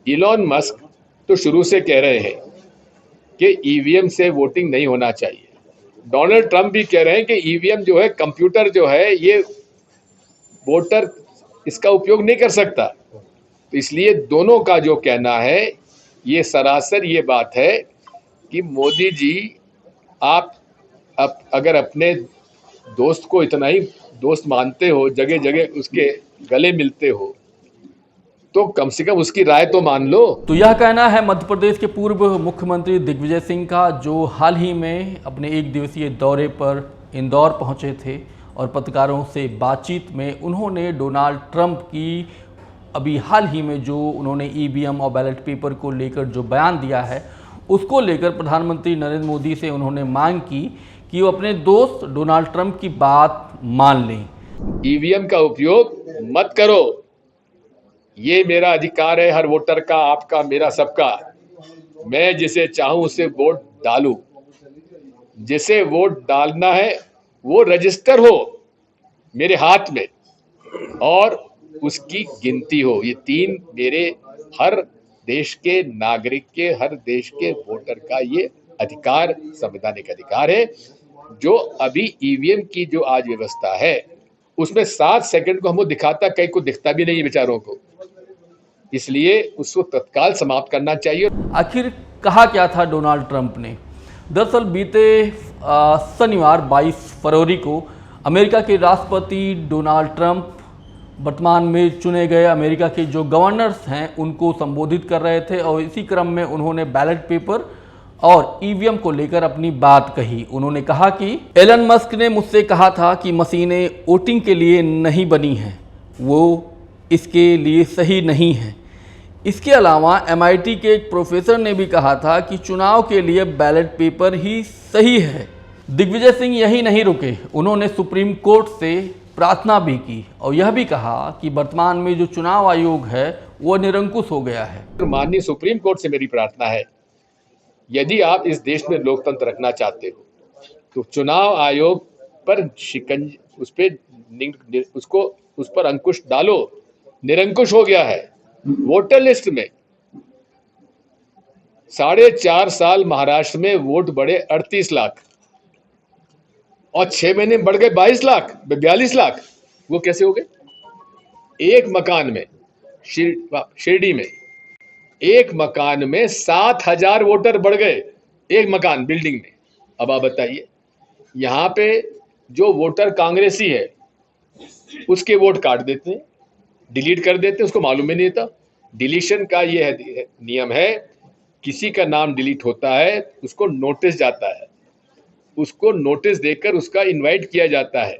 Elon Musk तो शुरू से कह रहे हैं कि ईवीएम से वोटिंग नहीं होना चाहिए। डोनाल्ड ट्रंप भी कह रहे हैं कि ईवीएम जो है, कंप्यूटर जो है, ये वोटर इसका उपयोग नहीं कर सकता। तो इसलिए दोनों का जो कहना है, ये सरासर ये बात है कि मोदी जी, आप अगर अपने दोस्त को इतना ही दोस्त मानते हो, जगह जगह उसके गले मिलते हो, तो कम से कम उसकी राय तो मान लो। तो यह कहना है मध्य प्रदेश के पूर्व मुख्यमंत्री दिग्विजय सिंह का, जो हाल ही में अपने एक दिवसीय दौरे पर इंदौर पहुंचे थे और पत्रकारों से बातचीत में उन्होंने डोनाल्ड ट्रंप की अभी हाल ही में जो उन्होंने ईवीएम और बैलेट पेपर को लेकर जो बयान दिया है, उसको लेकर प्रधानमंत्री नरेंद्र मोदी से उन्होंने मांग की कि वो अपने दोस्त डोनाल्ड ट्रंप की बात मान लें। ईवीएम का उपयोग मत करो, ये मेरा अधिकार है, हर वोटर का, आपका, मेरा, सबका। मैं जिसे चाहूं उसे वोट डालूं। जिसे वोट डालना है वो रजिस्टर हो मेरे हाथ में और उसकी गिनती हो। ये तीन मेरे हर देश के नागरिक के, हर देश के वोटर का ये अधिकार, संवैधानिक अधिकार है। जो अभी ईवीएम की जो आज व्यवस्था है, उसमें 7 सेकंड को हमको दिखाता, कई को दिखता भी नहीं है बेचारों को। इसलिए उसको तत्काल समाप्त करना चाहिए। आखिर कहा क्या था डोनाल्ड ट्रंप ने? दरअसल बीते शनिवार 22 फरवरी को अमेरिका के राष्ट्रपति डोनाल्ड ट्रंप वर्तमान में चुने गए अमेरिका के जो गवर्नर्स हैं उनको संबोधित कर रहे थे और इसी क्रम में उन्होंने बैलेट पेपर और ईवीएम को लेकर अपनी बात कही। उन्होंने कहा कि एलन मस्क ने मुझसे कहा था कि मशीनें वोटिंग के लिए नहीं बनी हैं, वो इसके लिए सही नहीं है। इसके अलावा MIT के एक प्रोफेसर ने भी कहा था कि चुनाव के लिए बैलेट पेपर ही सही है। दिग्विजय सिंह यही नहीं रुके, उन्होंने सुप्रीम कोर्ट से प्रार्थना भी की और यह भी कहा कि वर्तमान में जो चुनाव आयोग है वो निरंकुश हो गया है। माननीय सुप्रीम कोर्ट से मेरी प्रार्थना है, यदि आप इस देश में लोकतंत्र रखना चाहते हो तो चुनाव आयोग पर उस पर अंकुश डालो। निरंकुश हो गया है। वोटर लिस्ट में 4.5 साल महाराष्ट्र में वोट बढ़े 38 लाख और 6 महीने में बढ़ गए 22 लाख, 42 लाख। वो कैसे हो गए? एक मकान में, शिरडी में एक मकान में 7,000 वोटर बढ़ गए, एक मकान, बिल्डिंग में। अब आप बताइए, यहां पे जो वोटर कांग्रेसी है उसके वोट काट देते हैं, डिलीट कर देते हैं, उसको मालूम ही नहीं था। डिलीशन का ये नियम है, किसी का नाम डिलीट होता है उसको नोटिस जाता है, उसको नोटिस देकर उसका इनवाइट किया जाता है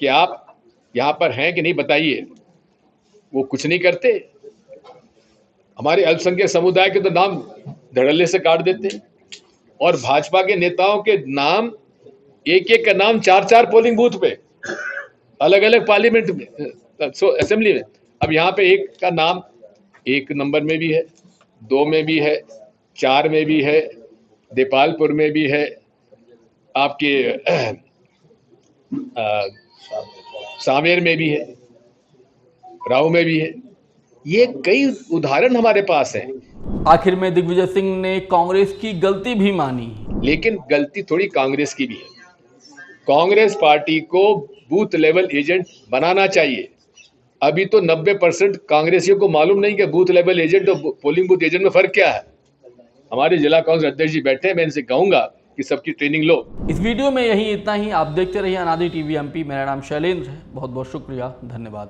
कि आप यहां पर हैं कि नहीं बताइए। वो कुछ नहीं करते। हमारे अल्पसंख्यक समुदाय के तो नाम धड़ल्ले से काट देते हैं और भाजपा के नेताओं के नाम, एक एक का नाम 4-4 पोलिंग बूथ पे, अलग अलग पार्लियामेंट में, असेंबली में। अब यहाँ पे एक का नाम 1 नंबर में भी है, 2 में भी है, 4 में भी है, देपालपुर में भी है, आपके सांवेर में भी है, राव में भी है। ये कई उदाहरण हमारे पास हैं। आखिर में दिग्विजय सिंह ने कांग्रेस की गलती भी मानी, लेकिन गलती थोड़ी कांग्रेस की भी है। कांग्रेस पार्टी को बूथ लेवल एजेंट बनाना चाहिए। अभी तो 90% कांग्रेसियों को मालूम नहीं कि बूथ लेवल एजेंट और पोलिंग बूथ एजेंट में फर्क क्या है। हमारे जिला कांग्रेस अध्यक्ष जी बैठे हैं, मैं इनसे कहूंगा कि सबकी ट्रेनिंग लो। इस वीडियो में यही इतना ही। आप देखते रहिए अनादि TV MP। मेरा नाम शैलेंद्र है। बहुत बहुत शुक्रिया, धन्यवाद।